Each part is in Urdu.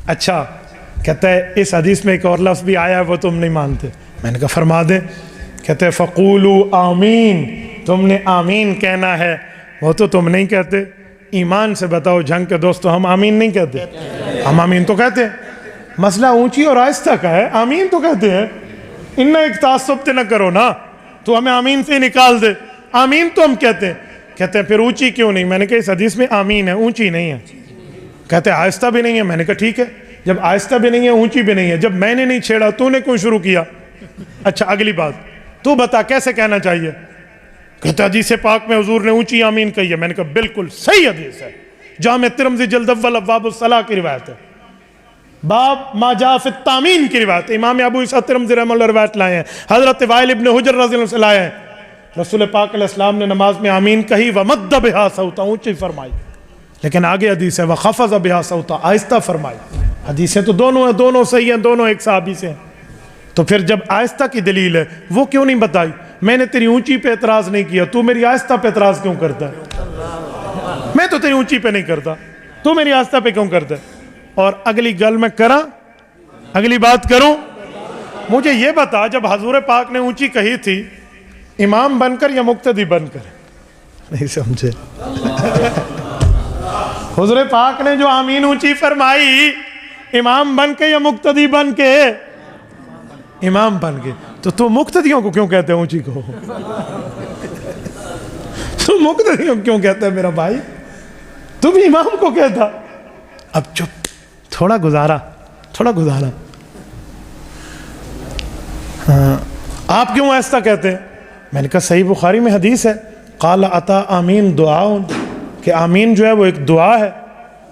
اچھا کہتا ہے اس حدیث میں ایک اور لفظ بھی آیا ہے وہ تم نہیں مانتے. میں نے کہا فرما دیں. کہتے ہیں فقولوا آمین, تم نے آمین کہنا ہے, وہ تو تم نہیں کہتے. ایمان سے بتاؤ جنگ کے دوستو, ہم آمین نہیں کہتے؟ ہم آمین تو کہتے ہیں. مسئلہ اونچی اور آہستہ کا ہے, آمین تو کہتے ہیں. ان ایک تعصب تے نہ کرو نا, تو ہمیں آمین سے نکال دے. آمین تو ہم کہتے ہیں. کہتے ہیں پھر اونچی کیوں نہیں؟ میں نے کہا اس حدیث میں آمین ہے, اونچی نہیں ہے. کہتے ہیں آہستہ بھی نہیں ہے. میں نے کہا ٹھیک ہے, جب آہستہ بھی نہیں ہے اونچی بھی نہیں ہے, جب میں نے نہیں چھیڑا تو نے کیوں شروع کیا؟ اچھا اگلی بات, تو بتا کیسے کہنا چاہیے؟ کہتے ہیں حدیث پاک میں حضور نے اونچی آمین کہی ہے. میں نے کہا بالکل صحیح حدیث ہے, جامع ترمذی جلد اول ابواب الصلاۃ کی روایت ہے, باب ما جاء فی التامین کی روایت ہے. امام ابو اسحاق ترمذی رحمہ اللہ روایت لائے ہیں, حضرت وائل ابن حجر رضی اللہ عنہ سے لائے ہیں. رسول پاک علیہ السلام نے نماز میں آمین کہی, ومد بہا صوتا, اونچی فرمائی. لیکن آگے حدیث ہے وخفض بہا صوتا, آہستہ فرمائی. حدیثیں تو دونوں ہیں, دونوں صحیح ہیں, دونوں ایک صحابی سے ہیں. تو پھر جب آہستہ کی دلیل ہے وہ کیوں نہیں بتائی؟ میں نے تیری اونچی پہ اعتراض نہیں کیا, تو میری آہستہ پہ اعتراض کیوں کرتا ہے؟ میں تو تیری اونچی پہ نہیں کرتا, تو میری آہستہ پہ کیوں کرتا ہے؟ اور اگلی گل میں کراں, اگلی بات کروں. مجھے یہ بتا, جب حضور پاک نے اونچی کہی تھی, امام بن کر یا مقتدی بن کر؟ نہیں سمجھے. حضور پاک نے جو آمین اونچی فرمائی, امام بن کے یا مقتدی بن کے؟ امام بن کے. تو مقتدیوں کو کیوں کہتے ہیں اونچی کو؟ تو مقتدیوں کو کیوں کہتا ہے میرا بھائی؟ تو بھی امام کو کہتا. اب چپ, تھوڑا گزارا. آپ کیوں ایسا کہتے ہیں؟ میں نے کہا صحیح بخاری میں حدیث ہے, قال اتا آمین دعاؤن, کہ آمین جو ہے وہ ایک دعا ہے.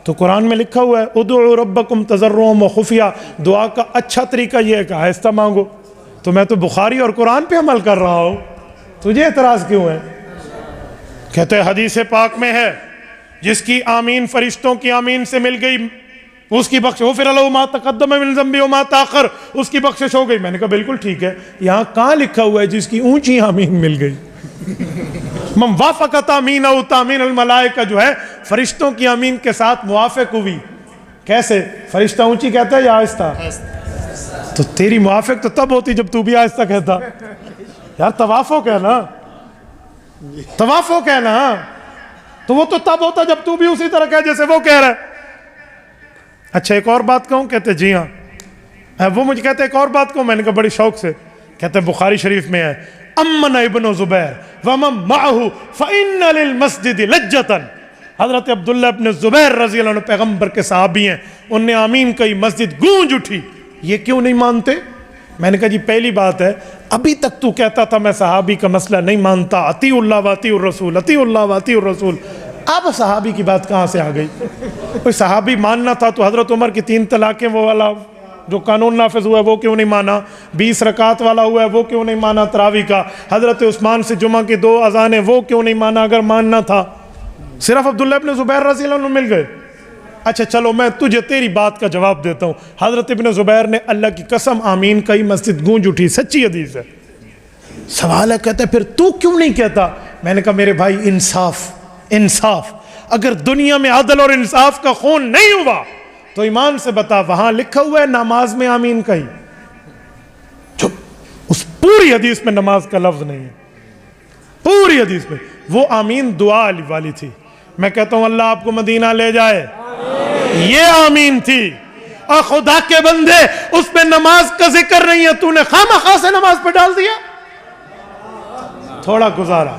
تو قرآن میں لکھا ہوا ہے ادعوا ربکم تضرعا وخفیا, دعا کا اچھا طریقہ یہ ہے کہ آہستہ مانگو. تو میں تو بخاری اور قرآن پہ عمل کر رہا ہوں, تجھے اعتراض کیوں ہے؟ کہتے ہیں حدیث پاک میں ہے جس کی آمین فرشتوں کی آمین سے مل گئی اس کی بخش, غفر لہ ما تقدم من ذنبہ وما تاخر, اس کی بخشش ہو گئی. میں نے کہا بالکل ٹھیک ہے, یہاں کہاں لکھا ہوا ہے جس کی اونچی آمین مل گئی؟ من وافق تامین او تامین الملائکہ جو ہے فرشتوں کی آمین کے ساتھ موافق ہوئی. کیسے؟ فرشتہ اونچی کہتا ہے یا آہستہ؟ تو تیری موافق تو تب ہوتی جب تو بھی آہستہ کہتا. یار توافق ہے نا, توافق ہے نا, تو وہ تو تب ہوتا جب تو بھی اسی طرح کہے جیسے وہ کہہ رہا ہے. اچھا ایک اور بات کہوں؟ کہتے جی ہاں. وہ مجھے کہتے ایک اور بات کہوں؟ میں نے کہا بڑی شوق سے. کہتے بخاری شریف میں ہے امن ابن زبیر ومن معه فإن للمسجد لجة. حضرت عبداللہ ابن زبیر رضی اللہ عنہ پیغمبر کے صحابی ہیں, ان نے آمین کہی, مسجد گونج اٹھی. یہ کیوں نہیں مانتے؟ میں نے کہا جی پہلی بات ہے, ابھی تک تو کہتا تھا میں صحابی کا مسئلہ نہیں مانتا, اطیعوا اللہ واطیعوا الرسول, اطیعوا اللہ واطیعوا الرسول. اب صحابی کی بات کہاں سے آ گئی؟ کوئی صحابی ماننا تھا تو حضرت عمر کی 3 طلاقیں وہ والا جو قانون نافذ ہوا ہے وہ کیوں نہیں مانا؟ 20 رکعت والا ہوا ہے وہ کیوں نہیں مانا تراویح کا؟ حضرت عثمان سے جمعہ کی 2 اذانیں وہ کیوں نہیں مانا اگر ماننا تھا؟ صرف عبداللہ ابن زبیر رضی اللہ عنہ مل گئے. اچھا چلو میں تجھے تیری بات کا جواب دیتا ہوں. حضرت ابن زبیر نے اللہ کی قسم آمین کہی, مسجد گونج اٹھی, سچی حدیث ہے. سوال ہے کہتا ہے پھر تو کیوں نہیں کہتا؟ میں نے کہا میرے بھائی انصاف. اگر دنیا میں عدل اور انصاف کا خون نہیں ہوا تو ایمان سے بتا وہاں لکھا ہوا ہے نماز میں آمین کہی. چپ, اس پوری حدیث میں نماز کا لفظ نہیں ہے, پوری حدیث میں. وہ آمین دعا والی تھی. میں کہتا ہوں اللہ آپ کو مدینہ لے جائے, یہ آمین تھی. اور خدا کے بندے اس پہ نماز کا ذکر نہیں ہے, تو نے خواہ مخواہ سے نماز پہ ڈال دیا. تھوڑا گزارا.